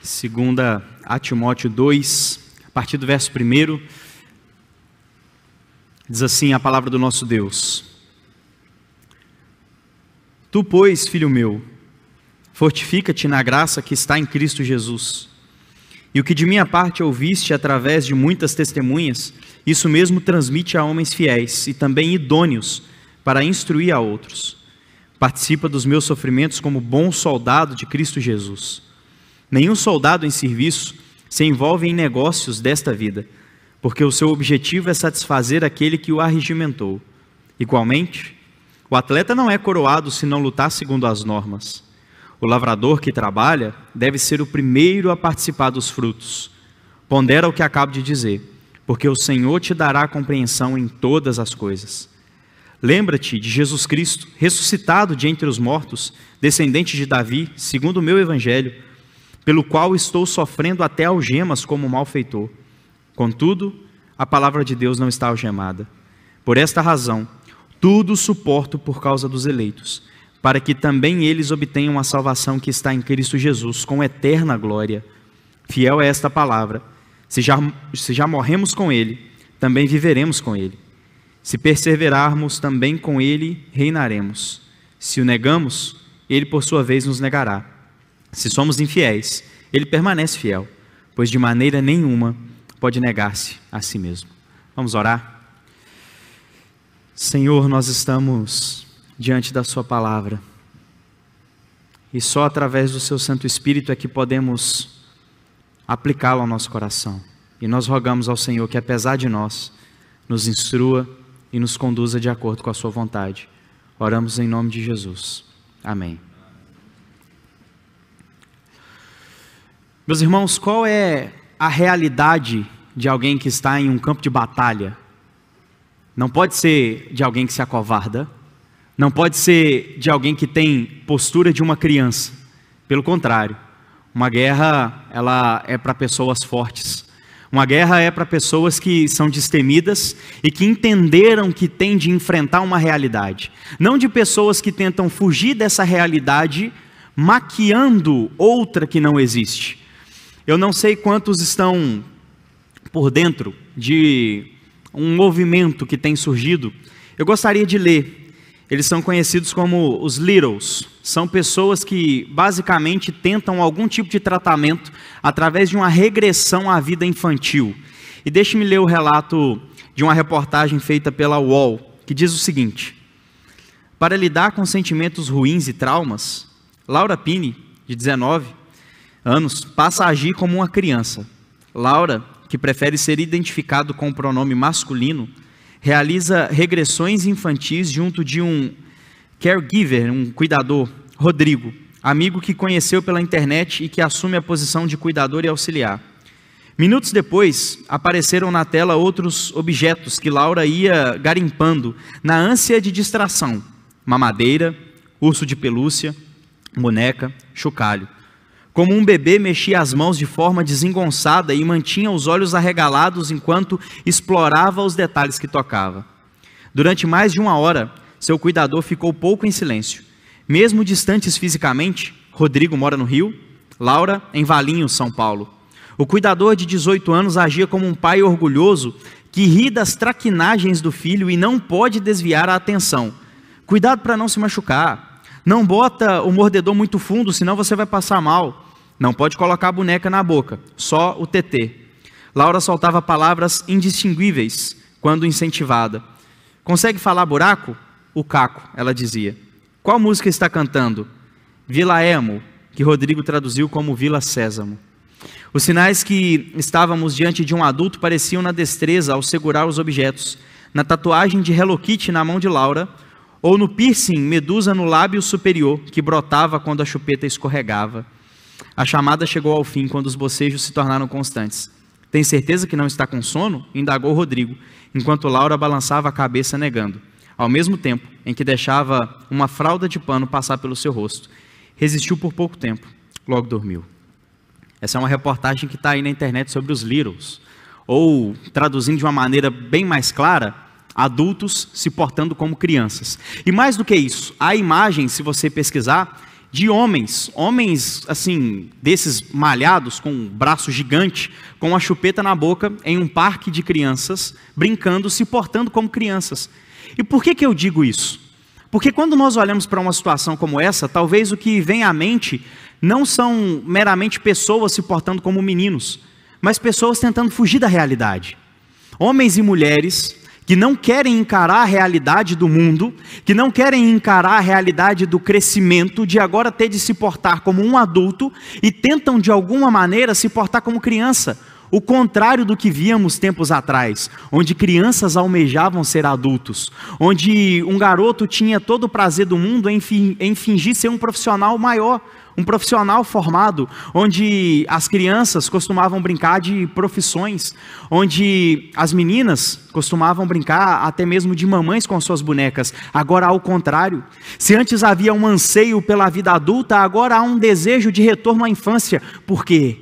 Segunda a Timóteo 2, a partir do verso 1, diz assim a palavra do nosso Deus. Tu, pois, filho meu, fortifica-te na graça que está em Cristo Jesus. E o que de minha parte ouviste através de muitas testemunhas, isso mesmo transmite a homens fiéis e também idôneos para instruir a outros. Participa dos meus sofrimentos como bom soldado de Cristo Jesus. Nenhum soldado em serviço se envolve em negócios desta vida, porque o seu objetivo é satisfazer aquele que o arregimentou. Igualmente, o atleta não é coroado se não lutar segundo as normas. O lavrador que trabalha deve ser o primeiro a participar dos frutos. Pondera o que acabo de dizer, porque o Senhor te dará compreensão em todas as coisas. Lembra-te de Jesus Cristo, ressuscitado de entre os mortos, descendente de Davi, segundo o meu evangelho, pelo qual estou sofrendo até algemas como malfeitor. Contudo, a palavra de Deus não está algemada. Por esta razão, tudo suporto por causa dos eleitos, para que também eles obtenham a salvação que está em Cristo Jesus, com eterna glória. Fiel é esta palavra. Se já morremos com Ele, também viveremos com Ele. Se perseverarmos, também com Ele reinaremos. Se o negamos, Ele por sua vez nos negará. Se somos infiéis, Ele permanece fiel, pois de maneira nenhuma pode negar-se a si mesmo. Vamos orar? Senhor, nós estamos diante da Sua palavra, e só através do Seu Santo Espírito é que podemos aplicá-la ao nosso coração. E nós rogamos ao Senhor que, apesar de nós, nos instrua e nos conduza de acordo com a Sua vontade. Oramos em nome de Jesus. Amém. Meus irmãos, qual é a realidade de alguém que está em um campo de batalha? Não pode ser de alguém que se acovarda, não pode ser de alguém que tem postura de uma criança. Pelo contrário, uma guerra, ela é para pessoas fortes. Uma guerra é para pessoas que são destemidas e que entenderam que têm de enfrentar uma realidade. Não de pessoas que tentam fugir dessa realidade, maquiando outra que não existe. Eu não sei quantos estão por dentro de um movimento que tem surgido. Eu gostaria de ler. Eles são conhecidos como os Littles. São pessoas que basicamente tentam algum tipo de tratamento através de uma regressão à vida infantil. E deixe-me ler o relato de uma reportagem feita pela UOL, que diz o seguinte: para lidar com sentimentos ruins e traumas, Laura Pini, de 19 anos, passa a agir como uma criança. Laura, que prefere ser identificado com o pronome masculino, realiza regressões infantis junto de um caregiver, um cuidador, Rodrigo, amigo que conheceu pela internet e que assume a posição de cuidador e auxiliar. Minutos depois, apareceram na tela outros objetos que Laura ia garimpando na ânsia de distração: mamadeira, urso de pelúcia, boneca, chocalho. Como um bebê, mexia as mãos de forma desengonçada e mantinha os olhos arregalados enquanto explorava os detalhes que tocava. Durante mais de 1 hora, seu cuidador ficou pouco em silêncio. Mesmo distantes fisicamente, Rodrigo mora no Rio, Laura em Valinhos, São Paulo. O cuidador de 18 anos agia como um pai orgulhoso que ri das traquinagens do filho e não pode desviar a atenção. Cuidado para não se machucar. Não bota o mordedor muito fundo, senão você vai passar mal. Não pode colocar a boneca na boca, só o TT. Laura soltava palavras indistinguíveis quando incentivada. Consegue falar buraco? O caco, ela dizia. Qual música está cantando? Vila Emo, que Rodrigo traduziu como Vila Sésamo. Os sinais que estávamos diante de um adulto pareciam na destreza ao segurar os objetos, na tatuagem de Hello Kitty na mão de Laura, ou no piercing medusa no lábio superior, que brotava quando a chupeta escorregava. A chamada chegou ao fim quando os bocejos se tornaram constantes. Tem certeza que não está com sono? Indagou Rodrigo, enquanto Laura balançava a cabeça negando, ao mesmo tempo em que deixava uma fralda de pano passar pelo seu rosto. Resistiu por pouco tempo, logo dormiu. Essa é uma reportagem que está aí na internet sobre os Littles, ou, traduzindo de uma maneira bem mais clara, adultos se portando como crianças. E mais do que isso, a imagem, se você pesquisar, de homens assim, desses malhados, com um braço gigante, com uma chupeta na boca, em um parque de crianças, brincando, se portando como crianças. E por que eu digo isso? Porque quando nós olhamos para uma situação como essa, talvez o que vem à mente não são meramente pessoas se portando como meninos, mas pessoas tentando fugir da realidade. Homens e mulheres que não querem encarar a realidade do mundo, que não querem encarar a realidade do crescimento, de agora ter de se portar como um adulto, e tentam de alguma maneira se portar como criança. O contrário do que víamos tempos atrás, onde crianças almejavam ser adultos, onde um garoto tinha todo o prazer do mundo em fingir ser um profissional maior, um profissional formado, onde as crianças costumavam brincar de profissões, onde as meninas costumavam brincar até mesmo de mamães com suas bonecas. Agora, ao contrário, se antes havia um anseio pela vida adulta, agora há um desejo de retorno à infância. Por quê?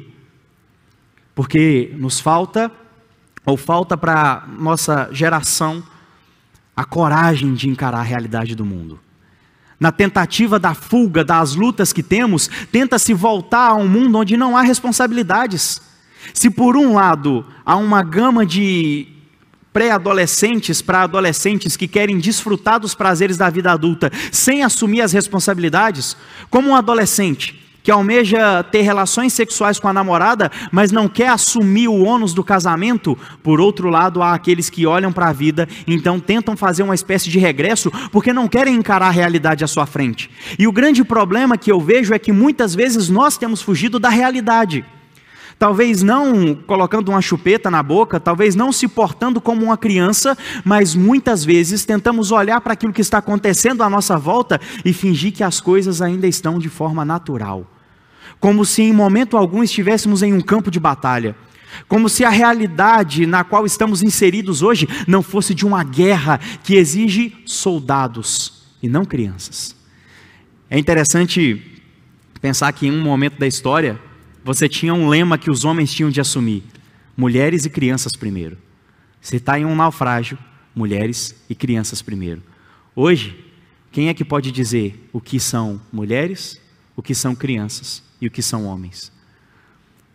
Porque nos falta, ou falta para nossa geração, a coragem de encarar a realidade do mundo. Na tentativa da fuga das lutas que temos, tenta-se voltar a um mundo onde não há responsabilidades. Se por um lado há uma gama de pré-adolescentes para adolescentes que querem desfrutar dos prazeres da vida adulta sem assumir as responsabilidades, como um adolescente que almeja ter relações sexuais com a namorada, mas não quer assumir o ônus do casamento, por outro lado, há aqueles que olham para a vida, então tentam fazer uma espécie de regresso, porque não querem encarar a realidade à sua frente. E o grande problema que eu vejo é que muitas vezes nós temos fugido da realidade. Talvez não colocando uma chupeta na boca, talvez não se portando como uma criança, mas muitas vezes tentamos olhar para aquilo que está acontecendo à nossa volta e fingir que as coisas ainda estão de forma natural. Como se em momento algum estivéssemos em um campo de batalha. Como se a realidade na qual estamos inseridos hoje não fosse de uma guerra que exige soldados e não crianças. É interessante pensar que em um momento da história, você tinha um lema que os homens tinham de assumir: mulheres e crianças primeiro. Se está em um naufrágio, mulheres e crianças primeiro. Hoje, quem é que pode dizer o que são mulheres, o que são crianças e o que são homens?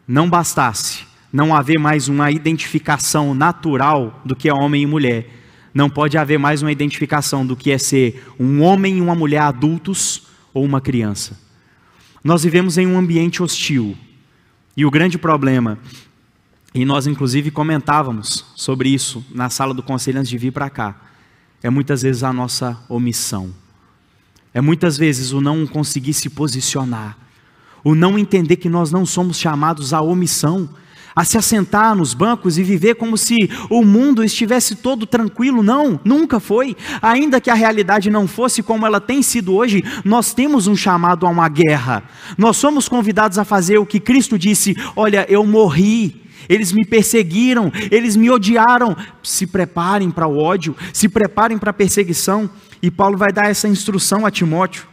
Não bastasse não haver mais uma identificação natural do que é homem e mulher, não pode haver mais uma identificação do que é ser um homem e uma mulher adultos ou uma criança. Nós vivemos em um ambiente hostil. E o grande problema, e nós inclusive comentávamos sobre isso na sala do conselho antes de vir para cá, é muitas vezes a nossa omissão. É muitas vezes o não conseguir se posicionar, o não entender que nós não somos chamados à omissão, a se assentar nos bancos e viver como se o mundo estivesse todo tranquilo. Não, nunca foi. Ainda que a realidade não fosse como ela tem sido hoje, nós temos um chamado a uma guerra. Nós somos convidados a fazer o que Cristo disse: olha, eu morri, eles me perseguiram, eles me odiaram. Se preparem para o ódio, se preparem para a perseguição. E Paulo vai dar essa instrução a Timóteo.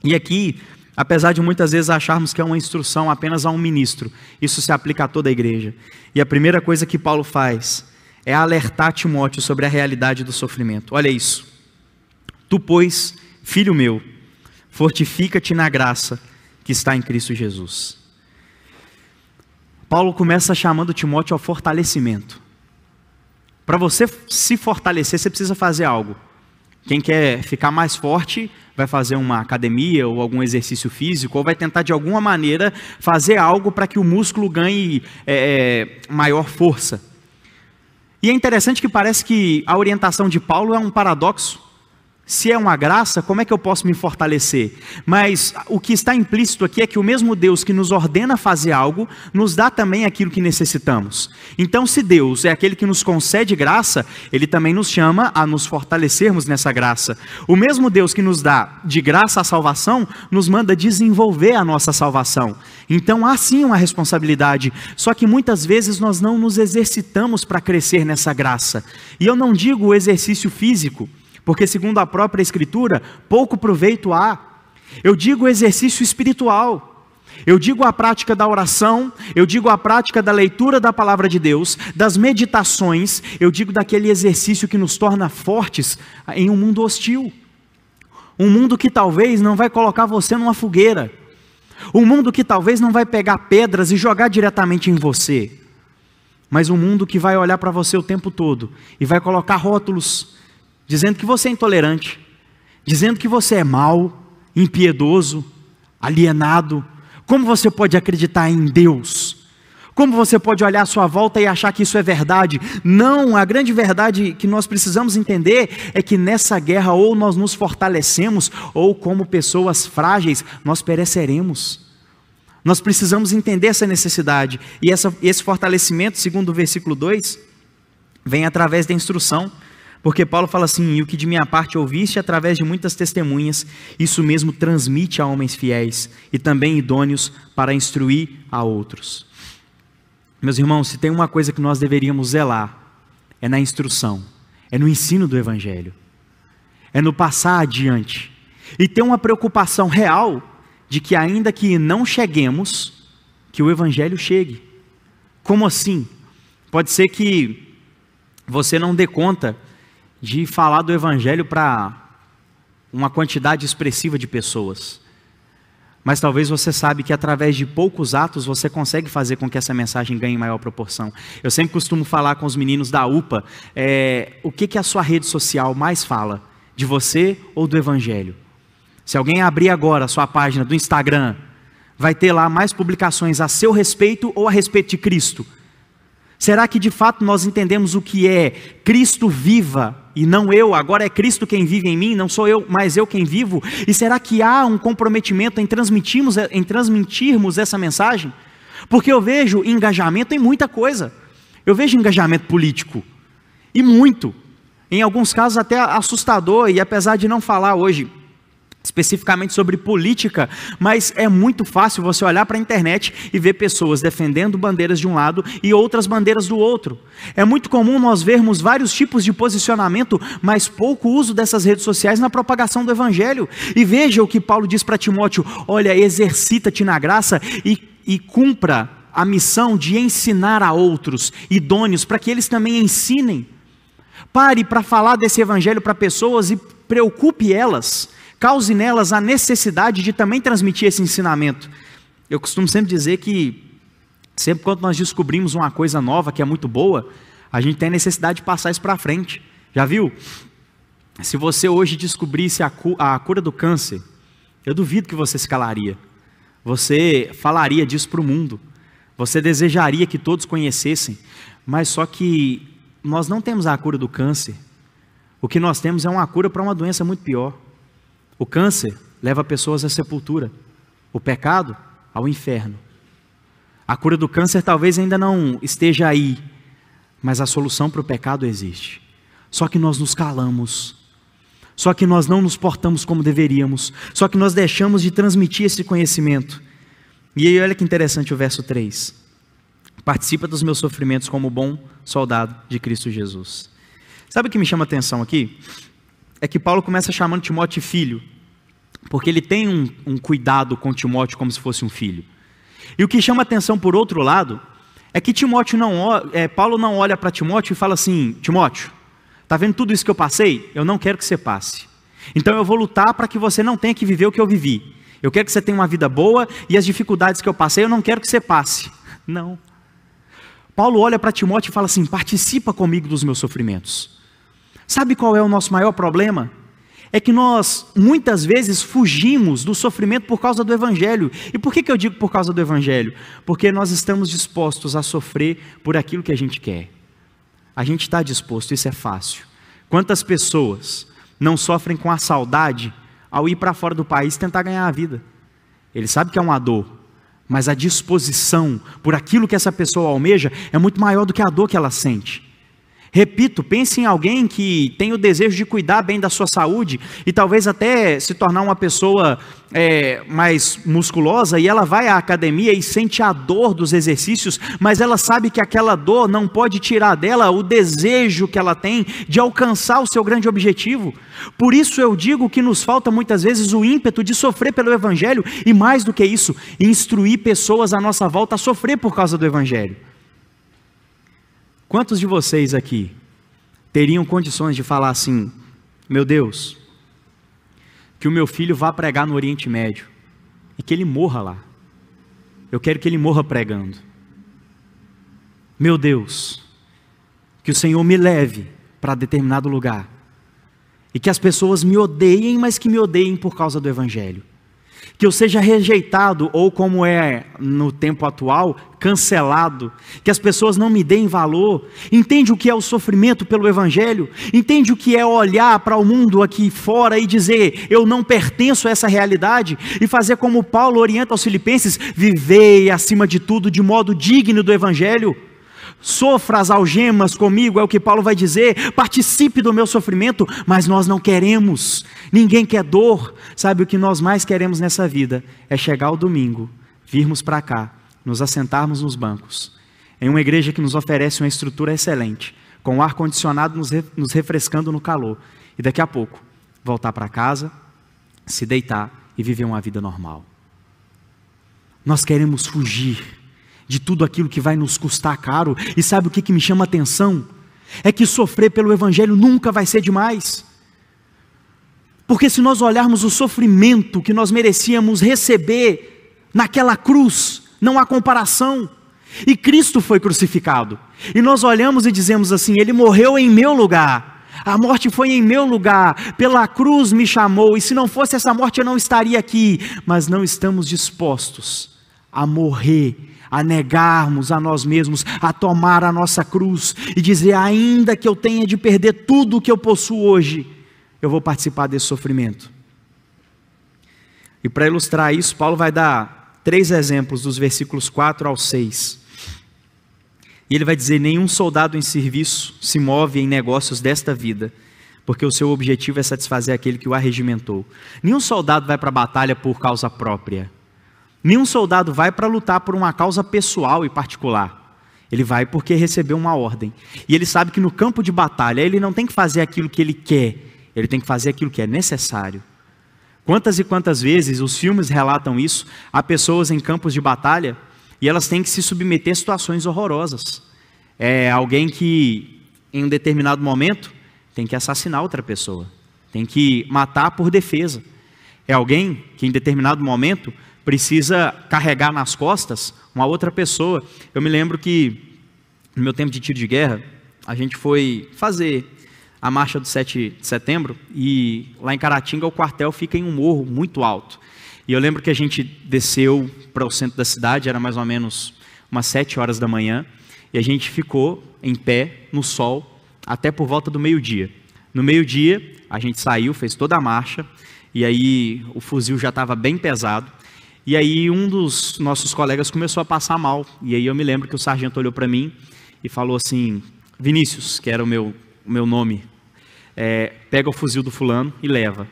E aqui, apesar de muitas vezes acharmos que é uma instrução apenas a um ministro, isso se aplica a toda a igreja. E a primeira coisa que Paulo faz é alertar Timóteo sobre a realidade do sofrimento. Olha isso. Tu, pois, filho meu, fortifica-te na graça que está em Cristo Jesus. Paulo começa chamando Timóteo ao fortalecimento. Para você se fortalecer, você precisa fazer algo. Quem quer ficar mais forte vai fazer uma academia ou algum exercício físico, ou vai tentar de alguma maneira fazer algo para que o músculo ganhe maior força. E é interessante que parece que a orientação de Paulo é um paradoxo. Se é uma graça, como é que eu posso me fortalecer? Mas o que está implícito aqui é que o mesmo Deus que nos ordena fazer algo, nos dá também aquilo que necessitamos. Então, se Deus é aquele que nos concede graça, Ele também nos chama a nos fortalecermos nessa graça. O mesmo Deus que nos dá de graça a salvação, nos manda desenvolver a nossa salvação. Então, há sim uma responsabilidade, só que muitas vezes nós não nos exercitamos para crescer nessa graça. E eu não digo o exercício físico, porque segundo a própria Escritura, pouco proveito há. Eu digo exercício espiritual, eu digo a prática da oração, eu digo a prática da leitura da palavra de Deus, das meditações, eu digo daquele exercício que nos torna fortes em um mundo hostil. Um mundo que talvez não vai colocar você numa fogueira. Um mundo que talvez não vai pegar pedras e jogar diretamente em você. Mas um mundo que vai olhar para você o tempo todo e vai colocar rótulos, dizendo que você é intolerante, dizendo que você é mau, impiedoso, alienado. Como você pode acreditar em Deus? Como você pode olhar à sua volta e achar que isso é verdade? Não, a grande verdade que nós precisamos entender é que nessa guerra ou nós nos fortalecemos, ou como pessoas frágeis, nós pereceremos. Nós precisamos entender essa necessidade. E esse fortalecimento, segundo o versículo 2, vem através da instrução. Porque Paulo fala assim: e o que de minha parte ouviste através de muitas testemunhas, isso mesmo transmite a homens fiéis e também idôneos para instruir a outros. Meus irmãos, se tem uma coisa que nós deveríamos zelar, é na instrução, é no ensino do Evangelho, é no passar adiante, e ter uma preocupação real de que ainda que não cheguemos, que o Evangelho chegue. Como assim? Pode ser que você não dê conta de falar do Evangelho para uma quantidade expressiva de pessoas, mas talvez você sabe que através de poucos atos você consegue fazer com que essa mensagem ganhe maior proporção. Eu sempre costumo falar com os meninos da UPA, o que a sua rede social mais fala? De você ou do Evangelho? Se alguém abrir agora a sua página do Instagram, vai ter lá mais publicações a seu respeito ou a respeito de Cristo? Será que de fato nós entendemos o que é Cristo viva e não eu? Agora é Cristo quem vive em mim, não sou eu, mas eu quem vivo? E será que há um comprometimento em transmitirmos essa mensagem? Porque eu vejo engajamento em muita coisa. Eu vejo engajamento político, e muito. Em alguns casos até assustador, e apesar de não falar hoje especificamente sobre política, mas é muito fácil você olhar para a internet e ver pessoas defendendo bandeiras de um lado e outras bandeiras do outro. É muito comum nós vermos vários tipos de posicionamento, mas pouco uso dessas redes sociais na propagação do Evangelho. E veja o que Paulo diz para Timóteo: olha, exercita-te na graça e cumpra a missão de ensinar a outros idôneos, para que eles também ensinem. Pare para falar desse Evangelho para pessoas e preocupe elas. Cause nelas a necessidade de também transmitir esse ensinamento. Eu costumo sempre dizer que, sempre quando nós descobrimos uma coisa nova que é muito boa, a gente tem a necessidade de passar isso para frente. Já viu? Se você hoje descobrisse a cura do câncer, eu duvido que você se calaria. Você falaria disso para o mundo. Você desejaria que todos conhecessem. Mas só que nós não temos a cura do câncer. O que nós temos é uma cura para uma doença muito pior. O câncer leva pessoas à sepultura, o pecado ao inferno. A cura do câncer talvez ainda não esteja aí, mas a solução para o pecado existe. Só que nós nos calamos, só que nós não nos portamos como deveríamos, só que nós deixamos de transmitir esse conhecimento. E aí olha que interessante o verso 3. Participa dos meus sofrimentos como bom soldado de Cristo Jesus. Sabe o que me chama a atenção aqui? É que Paulo começa chamando Timóteo de filho, porque ele tem um cuidado com Timóteo como se fosse um filho. E o que chama atenção por outro lado, é que Paulo não olha para Timóteo e fala assim: Timóteo, está vendo tudo isso que eu passei? Eu não quero que você passe. Então eu vou lutar para que você não tenha que viver o que eu vivi. Eu quero que você tenha uma vida boa e as dificuldades que eu passei, eu não quero que você passe. Não. Paulo olha para Timóteo e fala assim: participa comigo dos meus sofrimentos. Sabe qual é o nosso maior problema? É que nós, muitas vezes, fugimos do sofrimento por causa do Evangelho. E por que eu digo por causa do Evangelho? Porque nós estamos dispostos a sofrer por aquilo que a gente quer. A gente está disposto, isso é fácil. Quantas pessoas não sofrem com a saudade ao ir para fora do país tentar ganhar a vida? Ele sabe que é uma dor, mas a disposição por aquilo que essa pessoa almeja é muito maior do que a dor que ela sente. Repito, pense em alguém que tem o desejo de cuidar bem da sua saúde e talvez até se tornar uma pessoa mais musculosa, e ela vai à academia e sente a dor dos exercícios, mas ela sabe que aquela dor não pode tirar dela o desejo que ela tem de alcançar o seu grande objetivo. Por isso eu digo que nos falta muitas vezes o ímpeto de sofrer pelo Evangelho, e mais do que isso, instruir pessoas à nossa volta a sofrer por causa do Evangelho. Quantos de vocês aqui teriam condições de falar assim: meu Deus, que o meu filho vá pregar no Oriente Médio e que ele morra lá. Eu quero que ele morra pregando. Meu Deus, que o Senhor me leve para determinado lugar e que as pessoas me odeiem, mas que me odeiem por causa do Evangelho. Que eu seja rejeitado, ou como é no tempo atual, cancelado, que as pessoas não me deem valor. Entende o que é o sofrimento pelo Evangelho? Entende o que é olhar para o mundo aqui fora e dizer, eu não pertenço a essa realidade? E fazer como Paulo orienta aos Filipenses, vivei acima de tudo de modo digno do Evangelho. Sofra as algemas comigo, é o que Paulo vai dizer, participe do meu sofrimento, mas nós não queremos, ninguém quer dor. Sabe o que nós mais queremos nessa vida? É chegar ao domingo, virmos para cá, nos assentarmos nos bancos, em uma igreja que nos oferece uma estrutura excelente, com o ar-condicionado nos refrescando no calor, e daqui a pouco, voltar para casa, se deitar e viver uma vida normal. Nós queremos fugir de tudo aquilo que vai nos custar caro. E sabe o que me chama a atenção? É que sofrer pelo Evangelho nunca vai ser demais. Porque se nós olharmos o sofrimento que nós merecíamos receber naquela cruz, não há comparação. E Cristo foi crucificado. E nós olhamos e dizemos assim, Ele morreu em meu lugar. A morte foi em meu lugar, pela cruz me chamou, e se não fosse essa morte eu não estaria aqui. Mas não estamos dispostos a morrer, a negarmos a nós mesmos, a tomar a nossa cruz e dizer, ainda que eu tenha de perder tudo o que eu possuo hoje, eu vou participar desse sofrimento. E para ilustrar isso, Paulo vai dar 3 exemplos dos versículos 4 ao 6. E ele vai dizer, nenhum soldado em serviço se move em negócios desta vida, porque o seu objetivo é satisfazer aquele que o arregimentou. Nenhum soldado vai para a batalha por causa própria. Nenhum soldado vai para lutar por uma causa pessoal e particular. Ele vai porque recebeu uma ordem. E ele sabe que no campo de batalha, ele não tem que fazer aquilo que ele quer. Ele tem que fazer aquilo que é necessário. Quantas e quantas vezes os filmes relatam isso? Há pessoas em campos de batalha e elas têm que se submeter a situações horrorosas. É alguém que, em um determinado momento, tem que assassinar outra pessoa. Tem que matar por defesa. É alguém que, em determinado momento, precisa carregar nas costas uma outra pessoa. Eu me lembro que, no meu tempo de tiro de guerra, a gente foi fazer a marcha do 7 de setembro, e lá em Caratinga o quartel fica em um morro muito alto. E eu lembro que a gente desceu para o centro da cidade, era mais ou menos umas 7 horas da manhã, e a gente ficou em pé, no sol, até por volta do meio-dia. No meio-dia, a gente saiu, fez toda a marcha, e aí o fuzil já estava bem pesado. E aí um dos nossos colegas começou a passar mal. E aí eu me lembro que o sargento olhou para mim e falou assim, Vinícius, que era o meu nome, pega o fuzil do fulano e leva.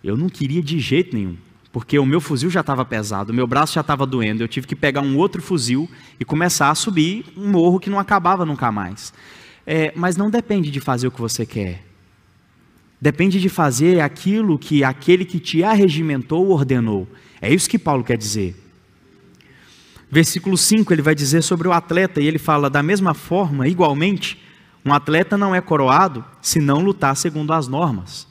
Eu não queria de jeito nenhum, porque o meu fuzil já estava pesado, o meu braço já estava doendo, eu tive que pegar um outro fuzil e começar a subir um morro que não acabava nunca mais. Mas não depende de fazer o que você quer. Depende de fazer aquilo que aquele que te arregimentou ordenou. É isso que Paulo quer dizer. Versículo 5, ele vai dizer sobre o atleta, e ele fala, da mesma forma, igualmente, um atleta não é coroado se não lutar segundo as normas.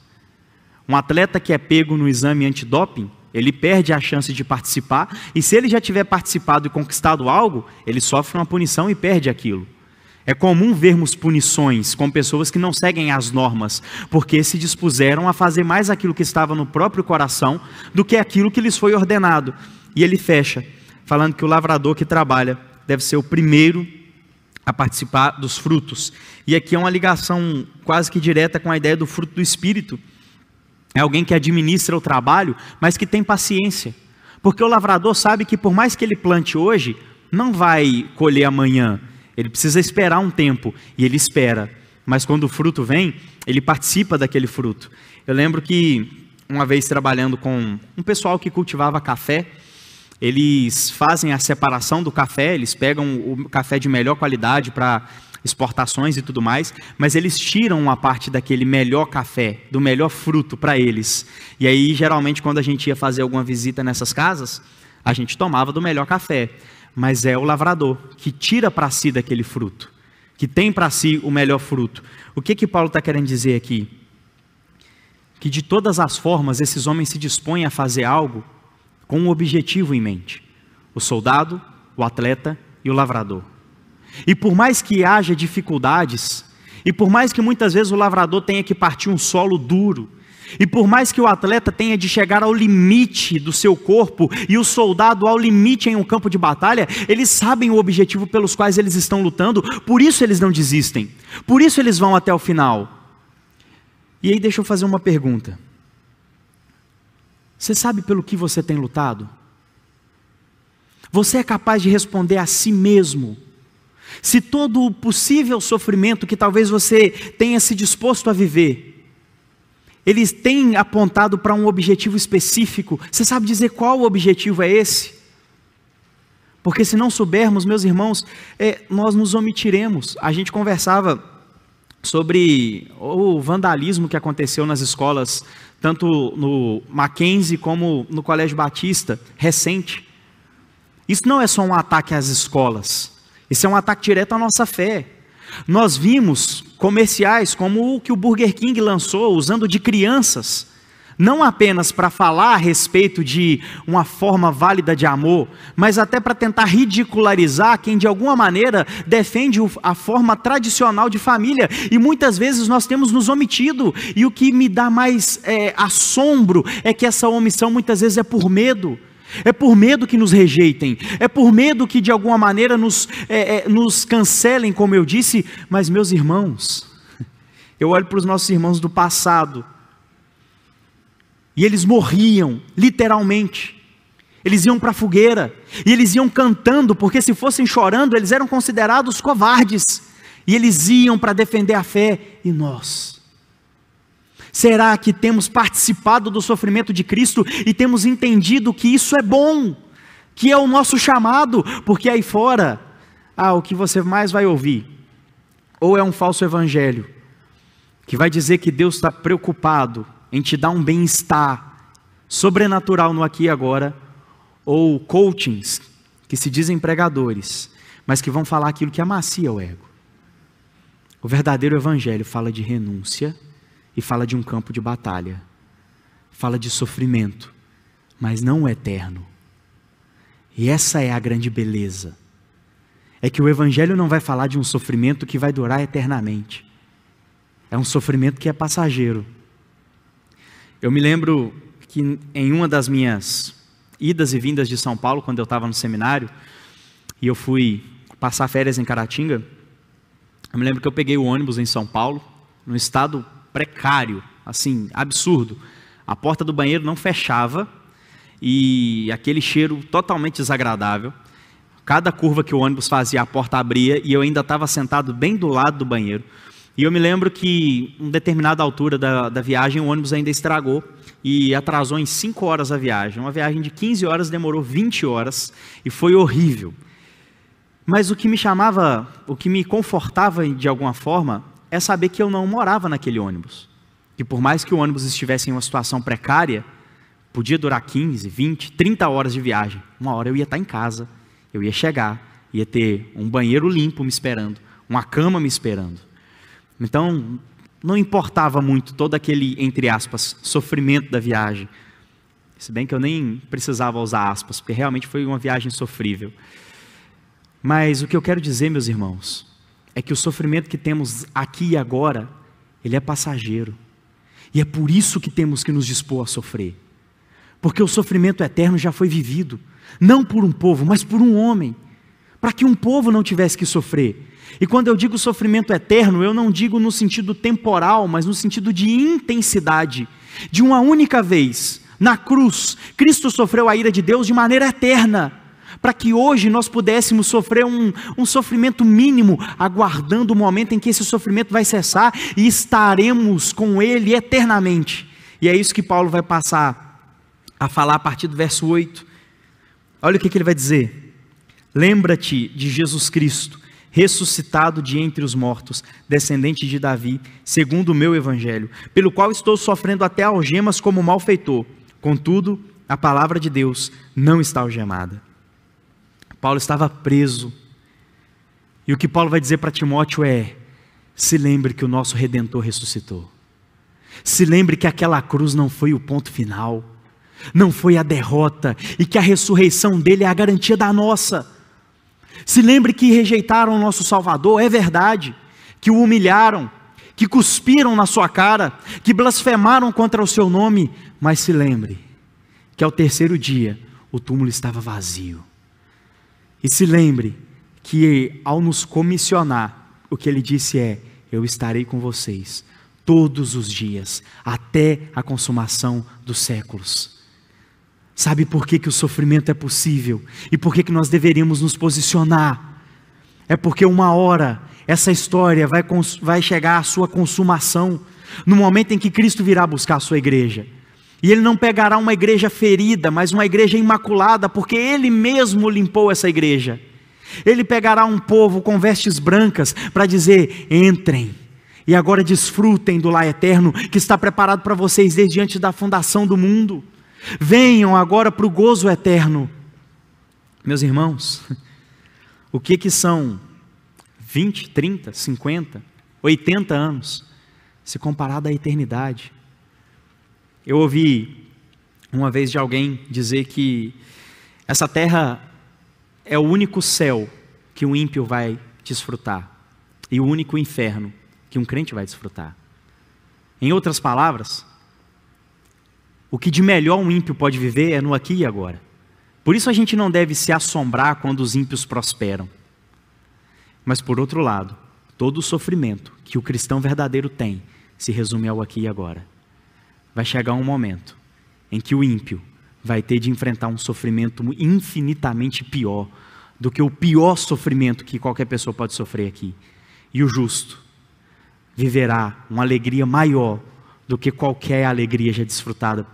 Um atleta que é pego no exame antidoping, ele perde a chance de participar, e se ele já tiver participado e conquistado algo, ele sofre uma punição e perde aquilo. É comum vermos punições com pessoas que não seguem as normas, porque se dispuseram a fazer mais aquilo que estava no próprio coração do que aquilo que lhes foi ordenado. E ele fecha, falando que o lavrador que trabalha deve ser o primeiro a participar dos frutos. E aqui é uma ligação quase que direta com a ideia do fruto do Espírito. É alguém que administra o trabalho, mas que tem paciência. Porque o lavrador sabe que por mais que ele plante hoje, não vai colher amanhã. Ele precisa esperar um tempo, e ele espera. Mas quando o fruto vem, ele participa daquele fruto. Eu lembro que, uma vez trabalhando com um pessoal que cultivava café, eles fazem a separação do café, eles pegam o café de melhor qualidade para exportações e tudo mais, mas eles tiram uma parte daquele melhor café, do melhor fruto para eles. E aí, geralmente, quando a gente ia fazer alguma visita nessas casas, a gente tomava do melhor café. Mas é o lavrador que tira para si daquele fruto, que tem para si o melhor fruto. O que Paulo está querendo dizer aqui? que de todas as formas esses homens se dispõem a fazer algo com um objetivo em mente: o soldado, o atleta e o lavrador. E por mais que haja dificuldades, e por mais que muitas vezes o lavrador tenha que partir um solo duro, e por mais que o atleta tenha de chegar ao limite do seu corpo, e o soldado ao limite em um campo de batalha, eles sabem o objetivo pelos quais eles estão lutando, por isso eles não desistem, por isso eles vão até o final. E aí deixa eu fazer uma pergunta: você sabe pelo que você tem lutado? Você é capaz de responder a si mesmo se todo o possível sofrimento que talvez você tenha se disposto a viver, eles têm apontado para um objetivo específico? Você sabe dizer qual o objetivo é esse? Porque se não soubermos, meus irmãos, nós nos omitiremos. A gente conversava sobre o vandalismo que aconteceu nas escolas, tanto no Mackenzie como no Colégio Batista, recente. Isso não é só um ataque às escolas, isso é um ataque direto à nossa fé. Nós vimos comerciais como o que o Burger King lançou, usando de crianças, não apenas para falar a respeito de uma forma válida de amor, mas até para tentar ridicularizar quem de alguma maneira defende a forma tradicional de família, e muitas vezes nós temos nos omitido, e o que me dá mais assombro é que essa omissão muitas vezes é por medo. É por medo que nos rejeitem, é por medo que de alguma maneira nos cancelem, como eu disse. Mas meus irmãos, eu olho para os nossos irmãos do passado, e eles morriam, literalmente. Eles iam para a fogueira, e eles iam cantando, porque se fossem chorando, eles eram considerados covardes, e eles iam para defender a fé. E nós? Será que temos participado do sofrimento de Cristo e temos entendido que isso é bom, que é o nosso chamado? Porque aí fora, o que você mais vai ouvir, ou é um falso evangelho, que vai dizer que Deus está preocupado em te dar um bem-estar sobrenatural no aqui e agora, ou coachings, que se dizem pregadores, mas que vão falar aquilo que amacia o ego. O verdadeiro evangelho fala de renúncia, e fala de um campo de batalha, fala de sofrimento, mas não eterno. E essa é a grande beleza, é que o evangelho não vai falar de um sofrimento que vai durar eternamente, é um sofrimento que é passageiro. Eu me lembro que em uma das minhas idas e vindas de São Paulo, quando eu estava no seminário, e eu fui passar férias em Caratinga, eu me lembro que eu peguei o ônibus em São Paulo, num estado precário, assim, absurdo. A porta do banheiro não fechava e aquele cheiro totalmente desagradável. Cada curva que o ônibus fazia, a porta abria e eu ainda estava sentado bem do lado do banheiro. E eu me lembro que em determinada altura da viagem o ônibus ainda estragou e atrasou em 5 horas a viagem. Uma viagem de 15 horas demorou 20 horas e foi horrível. Mas o que me confortava de alguma forma é saber que eu não morava naquele ônibus. Que por mais que o ônibus estivesse em uma situação precária, podia durar 15, 20, 30 horas de viagem. Uma hora eu ia estar em casa, eu ia chegar, ia ter um banheiro limpo me esperando, uma cama me esperando. Então, não importava muito todo aquele, entre aspas, sofrimento da viagem. Se bem que eu nem precisava usar aspas, porque realmente foi uma viagem sofrível. Mas o que eu quero dizer, meus irmãos, é que o sofrimento que temos aqui e agora, ele é passageiro. E é por isso que temos que nos dispor a sofrer. Porque o sofrimento eterno já foi vivido, não por um povo, mas por um homem, para que um povo não tivesse que sofrer. E quando eu digo sofrimento eterno, eu não digo no sentido temporal, mas no sentido de intensidade. De uma única vez, na cruz, Cristo sofreu a ira de Deus de maneira eterna, para que hoje nós pudéssemos sofrer um sofrimento mínimo, aguardando o momento em que esse sofrimento vai cessar e estaremos com Ele eternamente. E é isso que Paulo vai passar a falar a partir do verso 8. Olha o que ele vai dizer: lembra-te de Jesus Cristo, ressuscitado de entre os mortos, descendente de Davi, segundo o meu evangelho, pelo qual estou sofrendo até algemas como malfeitor, contudo a palavra de Deus não está algemada. Paulo estava preso, e o que Paulo vai dizer para Timóteo é: se lembre que o nosso Redentor ressuscitou. Se lembre que aquela cruz não foi o ponto final, não foi a derrota, e que a ressurreição dele é a garantia da nossa. Se lembre que rejeitaram o nosso Salvador, é verdade, que o humilharam, que cuspiram na sua cara, que blasfemaram contra o seu nome, mas se lembre que ao terceiro dia o túmulo estava vazio. E se lembre que ao nos comissionar, o que ele disse é: eu estarei com vocês todos os dias, até a consumação dos séculos. Sabe por que o sofrimento é possível? E por que nós deveríamos nos posicionar? É porque uma hora essa história vai chegar à sua consumação, no momento em que Cristo virá buscar a sua igreja. E Ele não pegará uma igreja ferida, mas uma igreja imaculada, porque Ele mesmo limpou essa igreja. Ele pegará um povo com vestes brancas para dizer: entrem, e agora desfrutem do lar eterno que está preparado para vocês desde antes da fundação do mundo. Venham agora para o gozo eterno. Meus irmãos, o que são 20, 30, 50, 80 anos, se comparado à eternidade? Eu ouvi uma vez de alguém dizer que essa terra é o único céu que um ímpio vai desfrutar, e o único inferno que um crente vai desfrutar. Em outras palavras, o que de melhor um ímpio pode viver é no aqui e agora. Por isso a gente não deve se assombrar quando os ímpios prosperam. Mas por outro lado, todo o sofrimento que o cristão verdadeiro tem se resume ao aqui e agora. Vai chegar um momento em que o ímpio vai ter de enfrentar um sofrimento infinitamente pior do que o pior sofrimento que qualquer pessoa pode sofrer aqui. E o justo viverá uma alegria maior do que qualquer alegria já desfrutada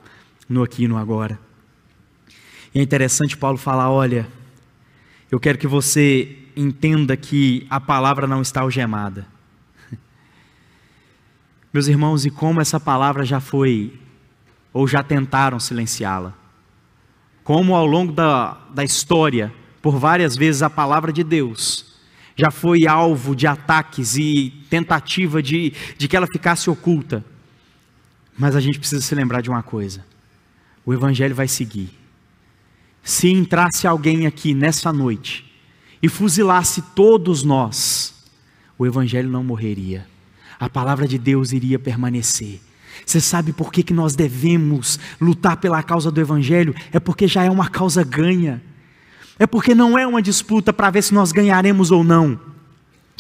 no aqui e no agora. E é interessante Paulo falar: olha, eu quero que você entenda que a palavra não está algemada. Meus irmãos, e como essa palavra já foi, ou já tentaram silenciá-la. Como ao longo da história, por várias vezes a palavra de Deus já foi alvo de ataques e tentativa de que ela ficasse oculta. Mas a gente precisa se lembrar de uma coisa: o Evangelho vai seguir. Se entrasse alguém aqui nessa noite e fuzilasse todos nós, o Evangelho não morreria. A palavra de Deus iria permanecer. Você sabe por que nós devemos lutar pela causa do Evangelho? É porque já é uma causa ganha. É porque não é uma disputa para ver se nós ganharemos ou não.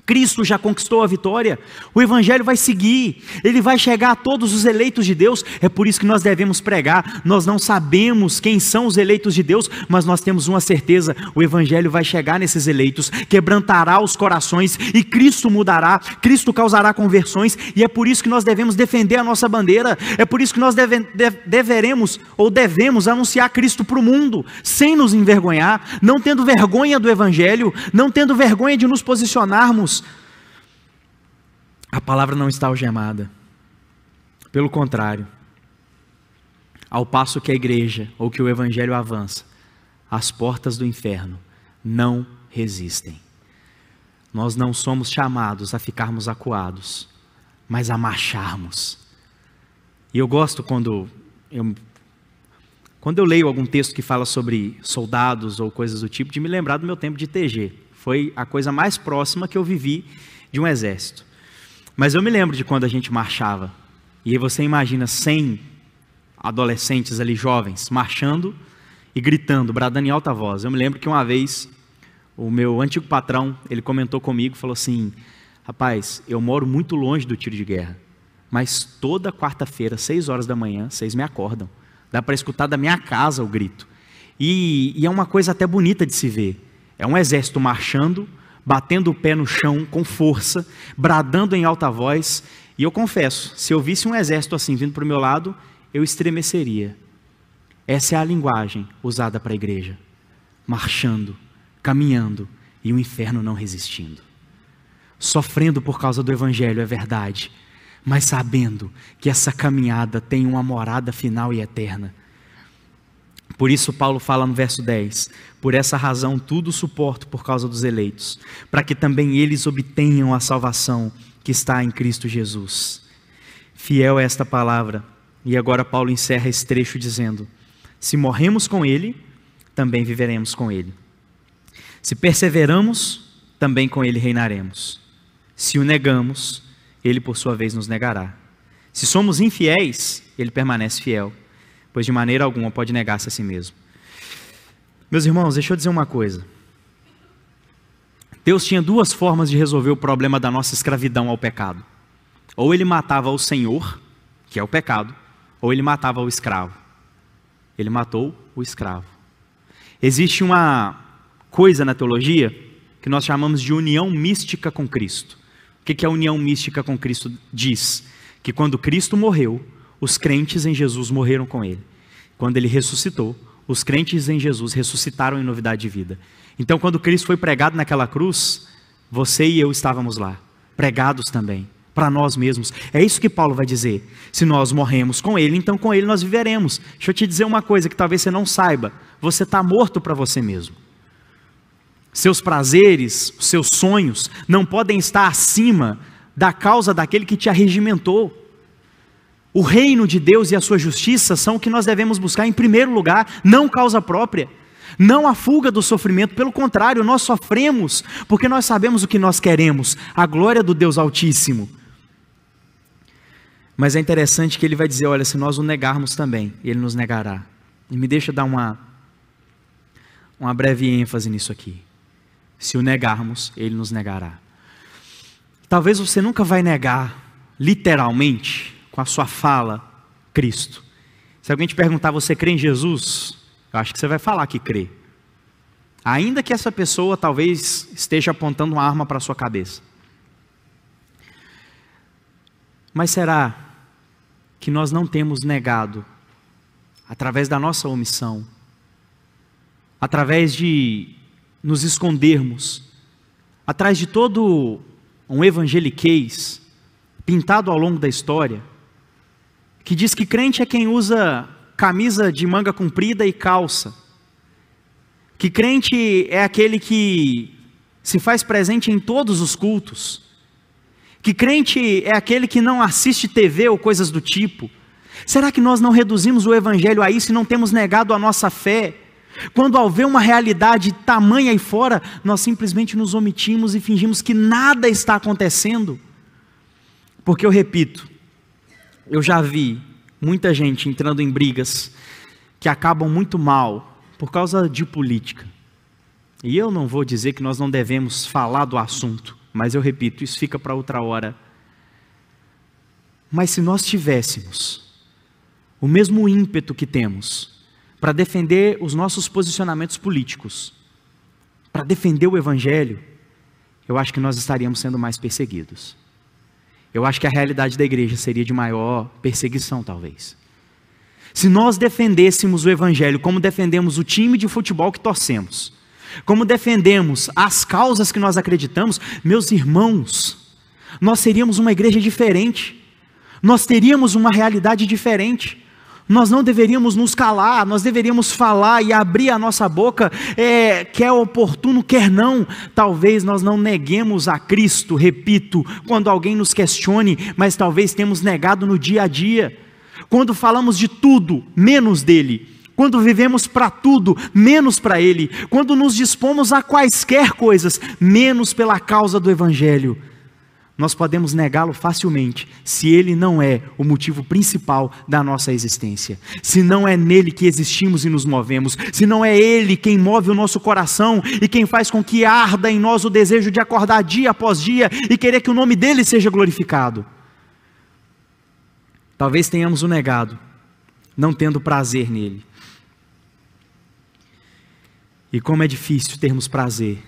Cristo já conquistou a vitória, o Evangelho vai seguir, ele vai chegar a todos os eleitos de Deus. É por isso que nós devemos pregar. Nós não sabemos quem são os eleitos de Deus, mas nós temos uma certeza: o Evangelho vai chegar nesses eleitos, quebrantará os corações, e Cristo mudará, Cristo causará conversões. E é por isso que nós devemos defender a nossa bandeira, é por isso que nós devemos anunciar Cristo para o mundo, sem nos envergonhar, não tendo vergonha do Evangelho, não tendo vergonha de nos posicionarmos. A palavra não está algemada. Pelo contrário, ao passo que a igreja, ou que o Evangelho avança, as portas do inferno não resistem. Nós não somos chamados a ficarmos acuados, mas a marcharmos. E eu gosto quando eu leio algum texto que fala sobre soldados ou coisas do tipo, de me lembrar do meu tempo de TG. Foi a coisa mais próxima que eu vivi de um exército. Mas eu me lembro de quando a gente marchava. E aí você imagina 100 adolescentes ali, jovens, marchando e gritando, bradando em alta voz. Eu me lembro que uma vez, o meu antigo patrão, ele comentou comigo, falou assim: rapaz, eu moro muito longe do tiro de guerra, mas toda quarta-feira, 6 horas da manhã, vocês me acordam. Dá para escutar da minha casa o grito. E é uma coisa até bonita de se ver. É um exército marchando, batendo o pé no chão com força, bradando em alta voz. E eu confesso, se eu visse um exército assim vindo para o meu lado, eu estremeceria. Essa é a linguagem usada para a igreja: marchando, caminhando e o inferno não resistindo. Sofrendo por causa do Evangelho, é verdade, mas sabendo que essa caminhada tem uma morada final e eterna. Por isso Paulo fala no verso 10: por essa razão tudo suporto por causa dos eleitos, para que também eles obtenham a salvação que está em Cristo Jesus. Fiel é esta palavra. E agora Paulo encerra esse trecho dizendo: se morremos com ele, também viveremos com ele. Se perseveramos, também com ele reinaremos. Se o negamos, ele por sua vez nos negará. Se somos infiéis, ele permanece fiel, pois de maneira alguma pode negar-se a si mesmo. Meus irmãos, deixa eu dizer uma coisa. Deus tinha duas formas de resolver o problema da nossa escravidão ao pecado. Ou ele matava o Senhor, que é o pecado, ou ele matava o escravo. Ele matou o escravo. Existe uma coisa na teologia que nós chamamos de união mística com Cristo. O que a união mística com Cristo diz? Que quando Cristo morreu, os crentes em Jesus morreram com ele. Quando ele ressuscitou, os crentes em Jesus ressuscitaram em novidade de vida. Então, quando Cristo foi pregado naquela cruz, você e eu estávamos lá, pregados também, para nós mesmos. É isso que Paulo vai dizer. Se nós morremos com ele, então com ele nós viveremos. Deixa eu te dizer uma coisa que talvez você não saiba. Você está morto para você mesmo. Seus prazeres, seus sonhos, não podem estar acima da causa daquele que te arregimentou. O reino de Deus e a sua justiça são o que nós devemos buscar em primeiro lugar, não causa própria. Não a fuga do sofrimento, pelo contrário, nós sofremos porque nós sabemos o que nós queremos, a glória do Deus Altíssimo. Mas é interessante que ele vai dizer, olha, se nós o negarmos também, ele nos negará. E me deixa dar uma breve ênfase nisso aqui. Se o negarmos, ele nos negará. Talvez você nunca vai negar, literalmente, com a sua fala, Cristo. Se alguém te perguntar, você crê em Jesus? Eu acho que você vai falar que crê. Ainda que essa pessoa talvez esteja apontando uma arma para a sua cabeça. Mas será que nós não temos negado, através da nossa omissão, através de nos escondermos, atrás de todo um evangeliquez pintado ao longo da história, que diz que crente é quem usa camisa de manga comprida e calça, que crente é aquele que se faz presente em todos os cultos, que crente é aquele que não assiste TV ou coisas do tipo. Será que nós não reduzimos o evangelho a isso e não temos negado a nossa fé? Quando ao ver uma realidade tamanha aí fora, nós simplesmente nos omitimos e fingimos que nada está acontecendo. Porque eu repito, eu já vi muita gente entrando em brigas que acabam muito mal por causa de política. E eu não vou dizer que nós não devemos falar do assunto, mas eu repito, isso fica para outra hora. Mas se nós tivéssemos o mesmo ímpeto que temos para defender os nossos posicionamentos políticos, para defender o evangelho, eu acho que nós estaríamos sendo mais perseguidos. Eu acho que a realidade da igreja seria de maior perseguição, talvez. Se nós defendêssemos o evangelho como defendemos o time de futebol que torcemos, como defendemos as causas que nós acreditamos, meus irmãos, nós seríamos uma igreja diferente, nós teríamos uma realidade diferente. Nós não deveríamos nos calar, nós deveríamos falar e abrir a nossa boca, quer oportuno, quer não. Talvez nós não neguemos a Cristo, repito, quando alguém nos questione, mas talvez temos negado no dia a dia. Quando falamos de tudo, menos dele. Quando vivemos para tudo, menos para ele. Quando nos dispomos a quaisquer coisas, menos pela causa do evangelho. Nós podemos negá-lo facilmente, se ele não é o motivo principal da nossa existência, se não é nele que existimos e nos movemos, se não é ele quem move o nosso coração e quem faz com que arda em nós o desejo de acordar dia após dia e querer que o nome dele seja glorificado. Talvez tenhamos o negado, não tendo prazer nele. E como é difícil termos prazer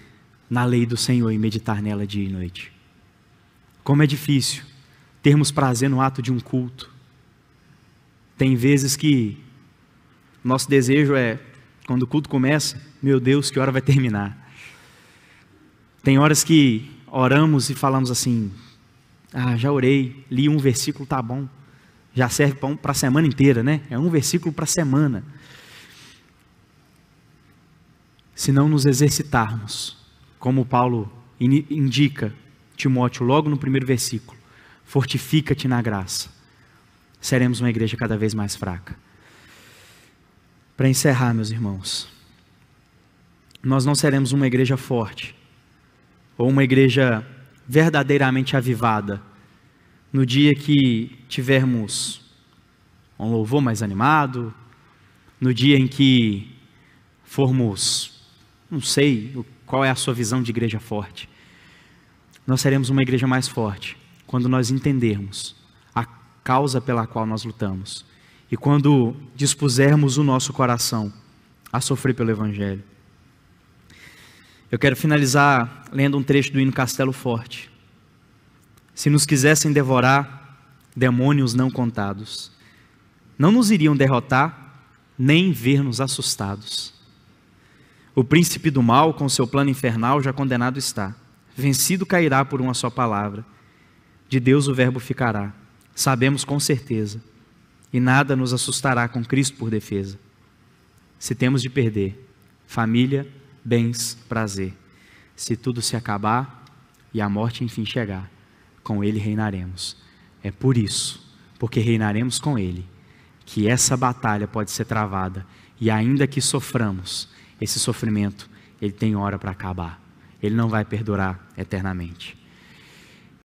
na lei do Senhor e meditar nela dia e noite. Como é difícil termos prazer no ato de um culto. Tem vezes que nosso desejo é, quando o culto começa, meu Deus, que hora vai terminar? Tem horas que oramos e falamos assim, já orei, li um versículo, tá bom. Já serve para a semana inteira, né? É um versículo para a semana. Se não nos exercitarmos, como Paulo indica, Timóteo, logo no primeiro versículo, fortifica-te na graça, seremos uma igreja cada vez mais fraca. Para encerrar, meus irmãos, nós não seremos uma igreja forte, ou uma igreja verdadeiramente avivada, no dia que tivermos um louvor mais animado, no dia em que formos, não sei qual é a sua visão de igreja forte. Nós seremos uma igreja mais forte quando nós entendermos a causa pela qual nós lutamos e quando dispusermos o nosso coração a sofrer pelo Evangelho. Eu quero finalizar lendo um trecho do hino Castelo Forte. Se nos quisessem devorar, demônios não contados, não nos iriam derrotar, nem ver-nos assustados. O príncipe do mal, com seu plano infernal, já condenado está. Vencido cairá por uma só palavra. De Deus o verbo ficará, sabemos com certeza, e nada nos assustará com Cristo por defesa. Se temos de perder família, bens, prazer, se tudo se acabar e a morte enfim chegar, com Ele reinaremos. É por isso, porque reinaremos com Ele, que essa batalha pode ser travada, e ainda que soframos, esse sofrimento, ele tem hora para acabar. Ele não vai perdurar eternamente.